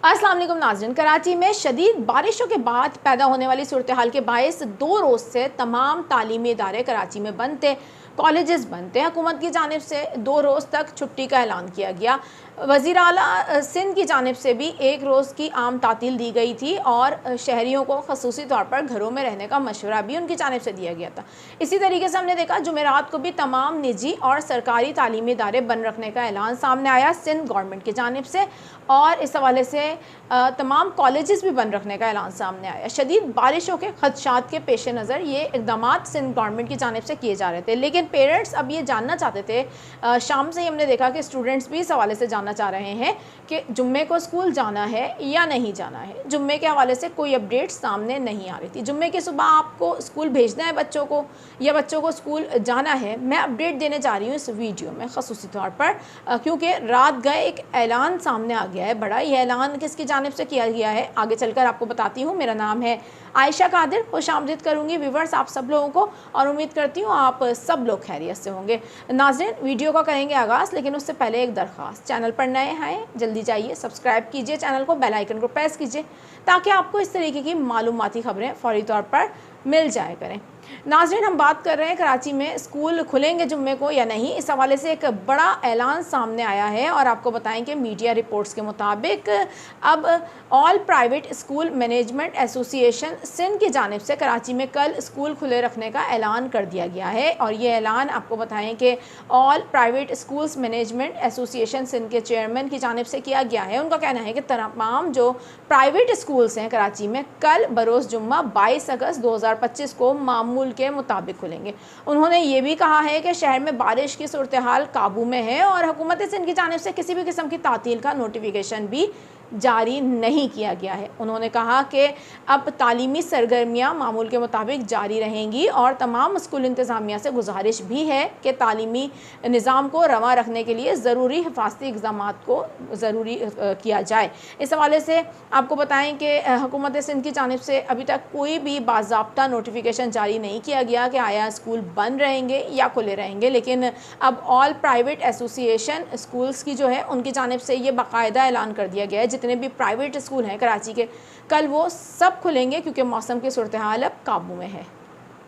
अस्सलाम वालेकुम नाज़रीन। कराची में शदीद बारिशों के बाद पैदा होने वाली सूरत हाल के बायस 2 रोज़ से तमाम तालीमी इदारे कराची में बंद थे, कॉलेजेस बंद थे। हुकूमत की जानिब से 2 रोज़ तक छुट्टी का ऐलान किया गया। वज़ीर आला सिंध की जानिब से भी 1 रोज़ की आम तातील दी गई थी और शहरियों को खसूसी तौर पर घरों में रहने का मशवरा भी उनकी जानिब से दिया गया था। इसी तरीके से हमने देखा जुमेरात को भी तमाम निजी और सरकारी तालीमी इदारे बंद रखने का ऐलान सामने आया सिंध गवर्नमेंट की जानिब से, और इस हवाले से तमाम कॉलेजेस भी बंद रखने का ऐलान सामने आया। शदीद बारिशों के खदशात के पेश नज़र ये इक़दाम सिंध गवर्नमेंट की जानिब से किए जा रहे थे, लेकिन पेरेंट्स अब ये जानना चाहते थे। शाम से ही हमने देखा कि स्टूडेंट्स भी इस हवाले से जानना चाह रहे हैं कि जुम्मे को स्कूल जाना है या नहीं जाना है। जुम्मे के हवाले से कोई अपडेट सामने नहीं आ रही थी। जुम्मे की सुबह आपको स्कूल भेजना है बच्चों को या बच्चों को स्कूल जाना है, मैं अपडेट देने जा रही हूँ इस वीडियो में खसूसी तौर पर, क्योंकि रात गए एक ऐलान सामने आ गया है बड़ा। यह ऐलान किसकी जानिब से किया गया है आगे चलकर आपको बताती हूँ। मेरा नाम है आयशा कादिर, खुशामदीद करूँगी व्यूवर्स आप सब लोगों को, और उम्मीद करती हूँ आप सब लोग खैरियत से होंगे। नाज़रीन, वीडियो का करेंगे आगाज़, लेकिन उससे पहले एक दरख्वास्त, चैनल पर नए हैं जल्दी जाइए सब्सक्राइब कीजिए चैनल को, बेल आइकन को प्रेस कीजिए ताकि आपको इस तरीके की मालूमाती खबरें फ़ौरी तौर पर मिल जाया करें। नाज़रीन, हम बात कर रहे हैं कराची में स्कूल खुलेंगे जुम्मे को या नहीं। इस हवाले से एक बड़ा ऐलान सामने आया है और आपको बताएं कि मीडिया रिपोर्ट्स के मुताबिक अब all private school management association Sindh की जानिब से कराची में कल स्कूल खुले रखने का ऐलान कर दिया गया है। और ये ऐलान आपको बताएं कि all private schools management association Sindh के चेयरमैन की जानिब से किया गया है। उनका कहना है कि तमाम जो प्राइवेट स्कूल्स हैं कराची में कल बरोज़ जुम्मा 22 अगस्त 2025 को मामूल के मुताबिक खुलेंगे। उन्होंने ये भी कहा है कि शहर में बारिश की सूरत हाल काबू में है और हुकूमत सिंध की जानिब से किसी भी किस्म की तातील का नोटिफिकेशन भी जारी नहीं किया गया है। उन्होंने कहा कि अब तालीमी सरगर्मियाँ मामूल के मुताबिक जारी रहेंगी और तमाम स्कूल इंतज़ामिया से गुजारिश भी है कि तालीमी निज़ाम को रवा रखने के लिए ज़रूरी हिफाजती इक़दाम को ज़रूरी किया जाए। इस हवाले से आपको बताएं कि हुकूमत सिंध की जानिब से अभी तक कोई भी बाज़ाब्ता नोटिफिकेशन जारी नहीं किया गया कि आया स्कूल बंद रहेंगे या खुले रहेंगे, लेकिन अब ऑल प्राइवेट एसोसिएशन स्कूल्स की जो है उनकी जानिब से ये बाकायदा ऐलान कर दिया गया है जितने भी प्राइवेट स्कूल हैं कराची के, कल वो सब खुलेंगे क्योंकि मौसम की सूरत हाल अब काबू में है।